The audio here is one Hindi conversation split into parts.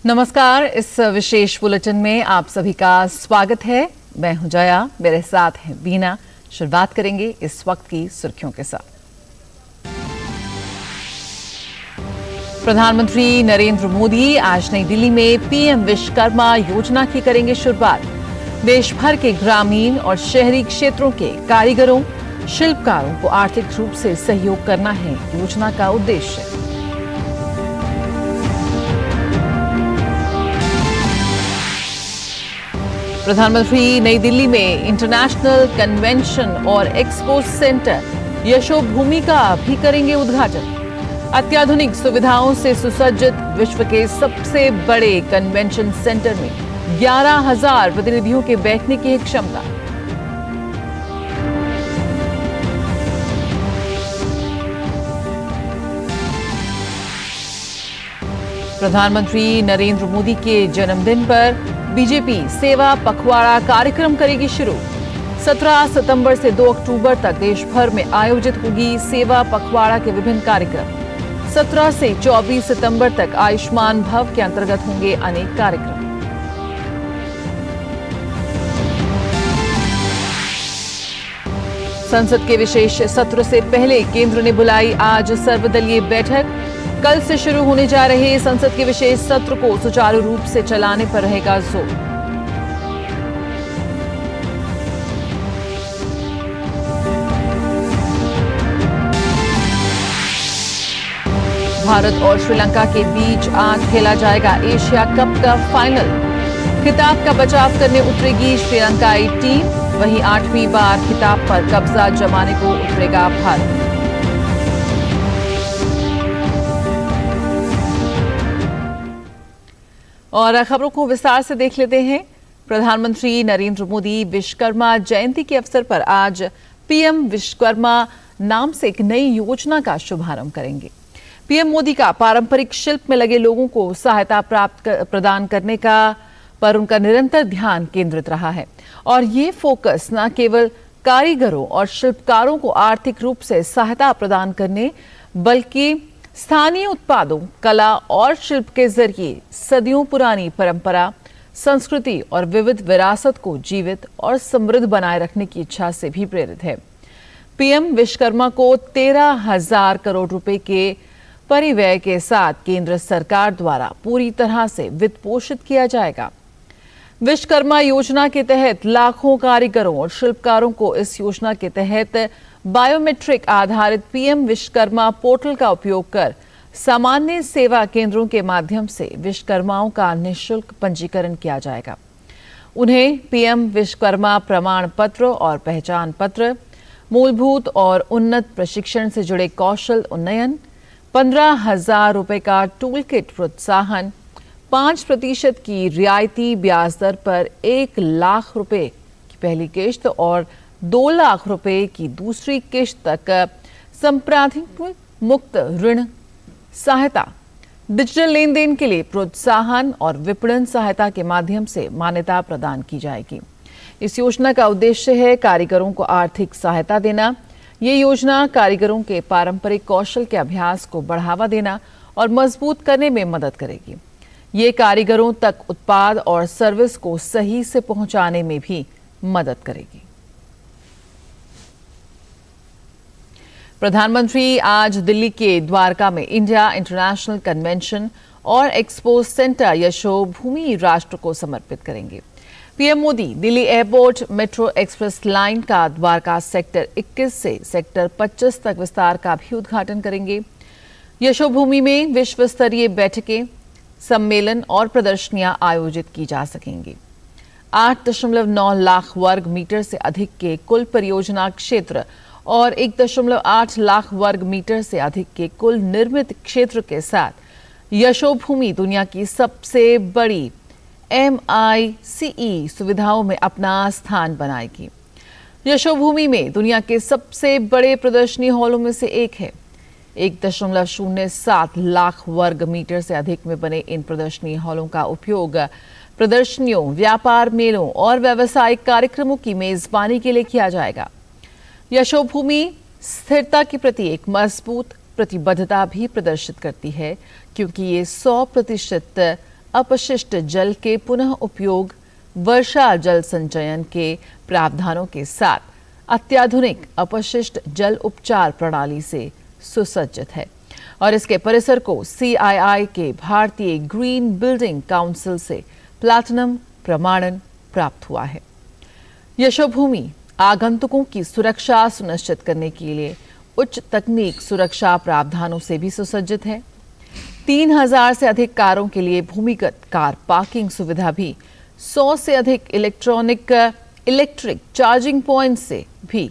नमस्कार। इस विशेष बुलेटिन में आप सभी का स्वागत है। मैं हूं जया, मेरे साथ हैं बीना। शुरुआत करेंगे इस वक्त की सुर्खियों के साथ। प्रधानमंत्री नरेंद्र मोदी आज नई दिल्ली में पीएम विश्वकर्मा योजना की करेंगे शुरुआत। देश भर के ग्रामीण और शहरी क्षेत्रों के कारीगरों, शिल्पकारों को आर्थिक रूप से सहयोग करना है योजना का उद्देश्य। प्रधानमंत्री नई दिल्ली में इंटरनेशनल कन्वेंशन और एक्सपो सेंटर यशोभूमि का भी करेंगे उद्घाटन। अत्याधुनिक सुविधाओं से सुसज्जित विश्व के सबसे बड़े कन्वेंशन सेंटर में 11,000 प्रतिनिधियों के बैठने की क्षमता। प्रधानमंत्री नरेंद्र मोदी के जन्मदिन पर बीजेपी सेवा पखवाड़ा कार्यक्रम करेगी शुरू। 17 सितंबर से 2 अक्टूबर तक देश भर में आयोजित होगी सेवा पखवाड़ा के विभिन्न कार्यक्रम। 17 से 24 सितंबर तक आयुष्मान भव के अंतर्गत होंगे अनेक कार्यक्रम। संसद के विशेष सत्र से पहले केंद्र ने बुलाई आज सर्वदलीय बैठक। कल से शुरू होने जा रहे संसद के विशेष सत्र को सुचारू रूप से चलाने पर रहेगा जोर। भारत और श्रीलंका के बीच आज खेला जाएगा एशिया कप का फाइनल। खिताब का बचाव करने उतरेगी श्रीलंकाई टीम। वहीं 8वीं बार खिताब पर कब्जा जमाने को उतरेगा भारत। और खबरों को विस्तार से देख लेते हैं। प्रधानमंत्री नरेंद्र मोदी विश्वकर्मा जयंती के अवसर पर आज पीएम विश्वकर्मा नाम से एक नई योजना का शुभारंभ करेंगे। पीएम मोदी का पारंपरिक शिल्प में लगे लोगों को सहायता प्रदान करने का पर उनका निरंतर ध्यान केंद्रित रहा है। और ये फोकस न केवल कारीगरों और शिल्पकारों को आर्थिक रूप से सहायता प्रदान करने, बल्कि स्थानीय उत्पादों, कला और शिल्प के जरिए सदियों पुरानी परंपरा, संस्कृति और विविध विरासत को जीवित और समृद्ध बनाए रखने की इच्छा से भी प्रेरित है। पीएम विश्वकर्मा को 13,000 करोड़ रुपए के परिव्यय के साथ केंद्र सरकार द्वारा पूरी तरह से वित्त पोषित किया जाएगा। विश्वकर्मा योजना के तहत लाखों कारीगरों और शिल्पकारों को इस योजना के तहत बायोमेट्रिक आधारित पीएम विश्वकर्मा पोर्टल का उपयोग कर सामान्य सेवा केंद्रों के माध्यम से विश्वकर्माओं का निःशुल्क पंजीकरण किया जाएगा। उन्हें पीएम विश्वकर्मा प्रमाण पत्र और पहचान पत्र, मूलभूत और उन्नत प्रशिक्षण से जुड़े कौशल उन्नयन, 15,000 रुपए का टूल किट प्रोत्साहन, 5% की रियायती ब्याज दर पर 1 लाख रुपए की पहली किश्त और 2 लाख रुपए की दूसरी किश्त तक संप्राधिक मुक्त ऋण सहायता, डिजिटल लेन देन के लिए प्रोत्साहन और विपणन सहायता के माध्यम से मान्यता प्रदान की जाएगी। इस योजना का उद्देश्य है कारीगरों को आर्थिक सहायता देना। ये योजना कारीगरों के पारंपरिक कौशल के अभ्यास को बढ़ावा देना और मजबूत करने में मदद करेगी। ये कारीगरों तक उत्पाद और सर्विस को सही से पहुंचाने में भी मदद करेगी। प्रधानमंत्री आज दिल्ली के द्वारका में इंडिया इंटरनेशनल कन्वेंशन और एक्सपो सेंटर यशोभूमि राष्ट्र को समर्पित करेंगे। PM Modi Delhi airport metro express line का द्वारका सेक्टर 21 से सेक्टर 25 तक विस्तार का भी उद्घाटन करेंगे। यशोभूमि में विश्व स्तरीय बैठकें, सम्मेलन और प्रदर्शनियां आयोजित की जा सकेंगी। 8.9 लाख वर्ग मीटर से अधिक के कुल परियोजना क्षेत्र और 1.8 लाख वर्ग मीटर से अधिक के कुल निर्मित क्षेत्र के साथ यशोभूमि दुनिया की सबसे बड़ी MICE सुविधाओं में अपना स्थान बनाएगी। यशोभूमि में दुनिया के सबसे बड़े प्रदर्शनी हॉलों में से एक है। 1.07 लाख वर्ग मीटर से अधिक में बने इन प्रदर्शनी हॉलों का उपयोग प्रदर्शनियों, व्यापार मेलों और व्यावसायिक कार्यक्रमों की मेजबानी के लिए किया जाएगा। यशोभूमि स्थिरता के प्रति एक मजबूत प्रतिबद्धता भी प्रदर्शित करती है, क्योंकि ये 100% अपशिष्ट जल के पुनः उपयोग, वर्षा जल संचयन के प्रावधानों के साथ अत्याधुनिक अपशिष्ट जल उपचार प्रणाली से सुसज्जित है और इसके परिसर को CII के भारतीय ग्रीन बिल्डिंग काउंसिल से प्लैटिनम प्रमाणन प्राप्त हुआ है। यशोभूमि आगंतुकों की सुरक्षा सुनिश्चित करने के लिए उच्च तकनीक सुरक्षा प्रावधानों से भी सुसज्जित है। 3000 से अधिक कारों के लिए भूमिगत कार पार्किंग सुविधा भी 100 से अधिक इलेक्ट्रिक चार्जिंग पॉइंट से भी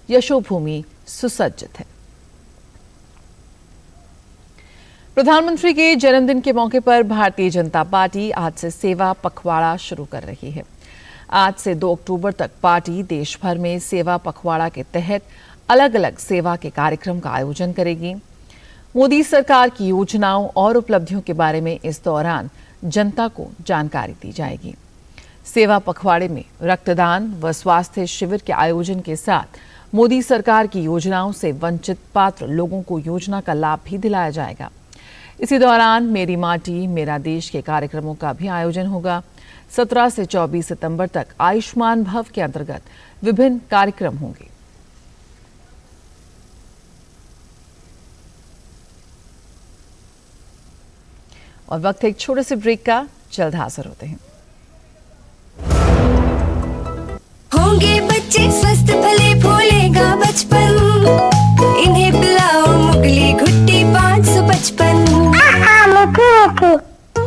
यशोभूमि सुसज्जित है। प्रधानमंत्री के जन्मदिन के मौके पर भारतीय जनता पार्टी आज से सेवा पखवाड़ा शुरू कर रही है। आज से 2 अक्टूबर तक पार्टी देश भर में सेवा पखवाड़ा के तहत अलग अलग सेवा के कार्यक्रम का आयोजन करेगी। मोदी सरकार की योजनाओं और उपलब्धियों के बारे में इस दौरान जनता को जानकारी दी जाएगी। सेवा पखवाड़े में रक्तदान व स्वास्थ्य शिविर के आयोजन के साथ मोदी सरकार की योजनाओं से वंचित पात्र लोगों को योजना का लाभ भी दिलाया जाएगा। इसी दौरान मेरी माटी मेरा देश के कार्यक्रमों का भी आयोजन होगा। 17 से 24 सितंबर तक आयुष्मान भव के अंतर्गत विभिन्न कार्यक्रम होंगे। और वक्त एक छोटे से ब्रेक का, जल्द हाजिर होते हैं। होंगे बच्चे स्वस्थ भले भूलेगा बचपन, इन्हें पिलाओ मुगली घुट्टी 555।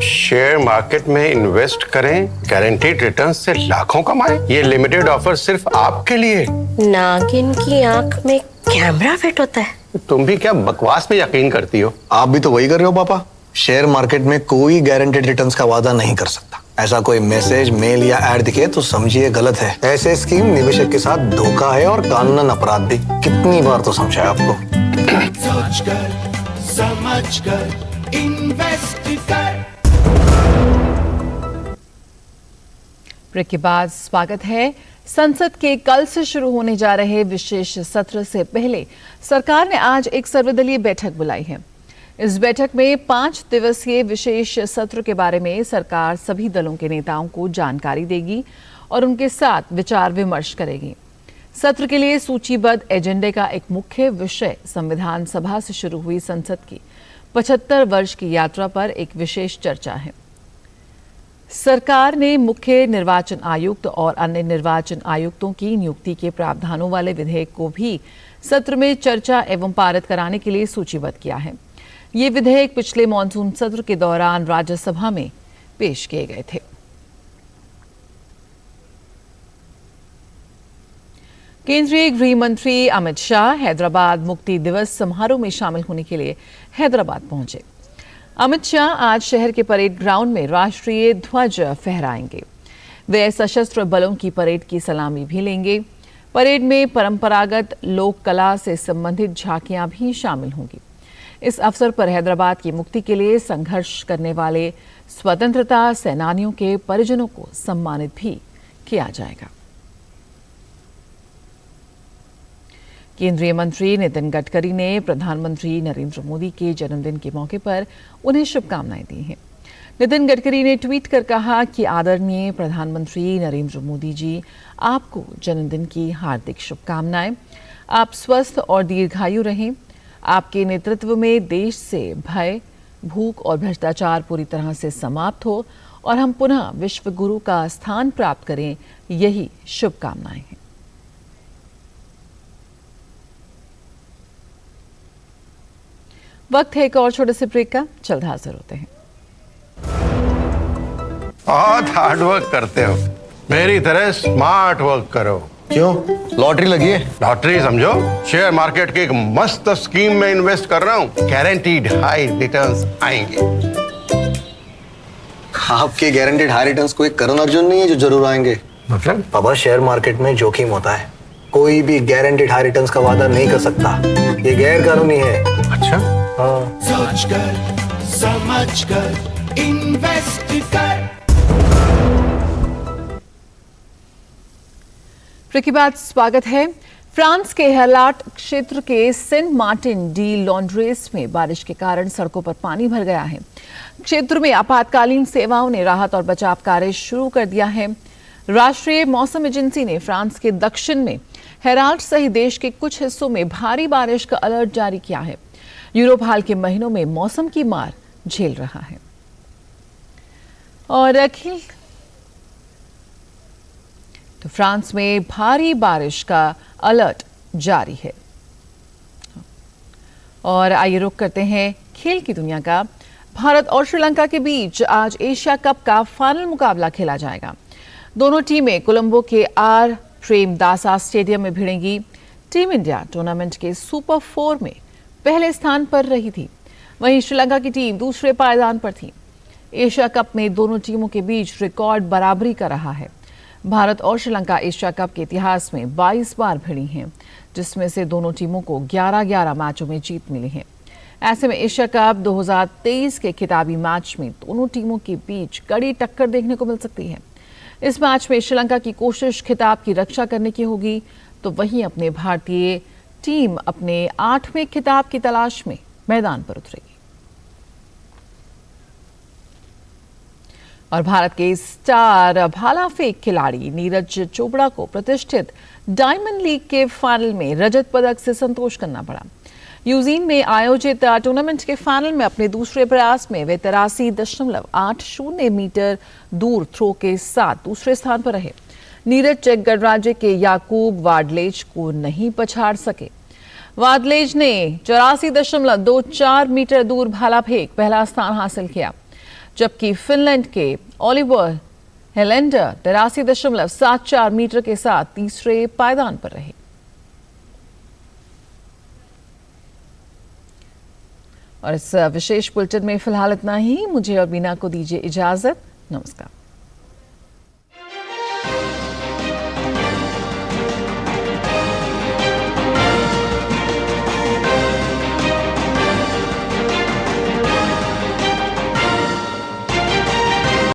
शेयर मार्केट में इन्वेस्ट करें, गारंटीड रिटर्न से लाखों कमाएं। ये लिमिटेड ऑफर सिर्फ आपके लिए। नागिन की आंख में कैमरा फिट होता है। तुम भी क्या बकवास में यकीन करती हो? आप भी तो वही कर रहे हो पापा। शेयर मार्केट में कोई गारंटेड रिटर्न्स का वादा नहीं कर सकता। ऐसा कोई मैसेज, मेल या ऐड दिखे तो समझिए गलत है। ऐसे स्कीम निवेशक के साथ धोखा है और कानूनन अपराध भी। कितनी बार तो समझाया आपको। सोचकर समझकर इन्वेस्ट कर। ब्रेक के बाद स्वागत है। संसद के कल से शुरू होने जा रहे विशेष सत्र से पहले सरकार ने आज एक सर्वदलीय बैठक बुलाई है। इस बैठक में 5 दिवसीय विशेष सत्र के बारे में सरकार सभी दलों के नेताओं को जानकारी देगी और उनके साथ विचार विमर्श करेगी। सत्र के लिए सूचीबद्ध एजेंडे का एक मुख्य विषय संविधान सभा से शुरू हुई संसद की 75 वर्ष की यात्रा पर एक विशेष चर्चा है। सरकार ने मुख्य निर्वाचन आयुक्त और अन्य निर्वाचन आयुक्तों की नियुक्ति के प्रावधानों वाले विधेयक को भी सत्र में चर्चा एवं पारित कराने के लिए सूचीबद्ध किया है। ये विधेयक पिछले मॉनसून सत्र के दौरान राज्यसभा में पेश किए गए थे। केंद्रीय गृह मंत्री अमित शाह हैदराबाद मुक्ति दिवस समारोह में शामिल होने के लिए हैदराबाद पहुंचे। अमित शाह आज शहर के परेड ग्राउंड में राष्ट्रीय ध्वज फहराएंगे। वे सशस्त्र बलों की परेड की सलामी भी लेंगे। परेड में परंपरागत लोक कला से संबंधित झांकियां भी शामिल होंगी। इस अवसर पर हैदराबाद की मुक्ति के लिए संघर्ष करने वाले स्वतंत्रता सेनानियों के परिजनों को सम्मानित भी किया जाएगा। केंद्रीय मंत्री नितिन गडकरी ने प्रधानमंत्री नरेंद्र मोदी के जन्मदिन के मौके पर उन्हें शुभकामनाएं दी हैं। नितिन गडकरी ने ट्वीट कर कहा कि आदरणीय प्रधानमंत्री नरेंद्र मोदी जी, आपको जन्मदिन की हार्दिक शुभकामनाएं। आप स्वस्थ और दीर्घायु रहें। आपके नेतृत्व में देश से भय, भूख और भ्रष्टाचार पूरी तरह से समाप्त हो और हम पुनः विश्व गुरु का स्थान प्राप्त करें, यही शुभकामनाएं हैं। वक्त है एक और छोटे से ब्रेक का, जल्द हाजिर होते हैं। बहुत हार्ड वर्क करते हो, मेरी तरह स्मार्ट वर्क करो। क्यों? लॉटरी लगी है? लॉटरी समझो, शेयर मार्केट की एक मस्त स्कीम में इन्वेस्ट कर रहा हूँ। गारंटीड हाई रिटर्न्स आएंगे। आपके गारंटीड हाई रिटर्न्स कोई करण अर्जुन नहीं है जो जरूर आएंगे। मतलब? पापा, शेयर मार्केट में जोखिम होता है। कोई भी गारंटीड हाई रिटर्न्स का वादा नहीं कर सकता। ये गैर कानूनी है। अच्छा? हाँ। सोचकर समझकर इन्वेस्ट कर। ब्रेक के बाद स्वागत है। फ्रांस के हेलाट क्षेत्र के सेंट मार्टिन डी लॉन्ड्रेस में बारिश के कारण सड़कों पर पानी भर गया है। क्षेत्र में आपातकालीन सेवाओं ने राहत और बचाव कार्य शुरू कर दिया है। राष्ट्रीय मौसम एजेंसी ने फ्रांस के दक्षिण में हेराल्ट सहित देश के कुछ हिस्सों में भारी बारिश का अलर्ट जारी किया है। यूरोप हाल के महीनों में मौसम की मार झेल रहा है। और अखिल तो फ्रांस में भारी बारिश का अलर्ट जारी है। और आइए रुख करते हैं खेल की दुनिया का। भारत और श्रीलंका के बीच आज एशिया कप का फाइनल मुकाबला खेला जाएगा। दोनों टीमें कोलंबो के आर प्रेमदासा स्टेडियम में भिड़ेंगी। टीम इंडिया टूर्नामेंट के सुपर 4 में पहले स्थान पर रही थी, वहीं श्रीलंका की टीम दूसरे पायदान पर थी। एशिया कप में दोनों टीमों के बीच रिकॉर्ड बराबरी का रहा है। भारत और श्रीलंका एशिया कप के इतिहास में 22 बार भिड़ी हैं, जिसमें से दोनों टीमों को 11-11 मैचों में जीत मिली है। ऐसे में एशिया कप 2023 के खिताबी मैच में दोनों टीमों के बीच कड़ी टक्कर देखने को मिल सकती है। इस मैच में श्रीलंका की कोशिश खिताब की रक्षा करने की होगी, तो वहीं अपने भारतीय टीम अपने 8वें खिताब की तलाश में मैदान पर उतरेगी। और भारत के स्टार भाला फेंक खिलाड़ी नीरज चोपड़ा को प्रतिष्ठित डायमंड लीग के फाइनल में रजत पदक से संतोष करना पड़ा। यूजीन में आयोजित टूर्नामेंट के फाइनल में अपने दूसरे प्रयास में वे 83.80 मीटर दूर थ्रो के साथ दूसरे स्थान पर रहे। नीरज चेक गणराज्य के याकूब वाडलेज को नहीं पछाड़ सके। वाडलेज ने 84.24 मीटर दूर भाला फेंक पहला स्थान हासिल किया, जबकि फिनलैंड के ओलिवर हेलेंडर 83.74 मीटर के साथ तीसरे पायदान पर रहे। और इस विशेष बुलेटिन में फिलहाल इतना ही। मुझे और बीना को दीजिए इजाजत। नमस्कार।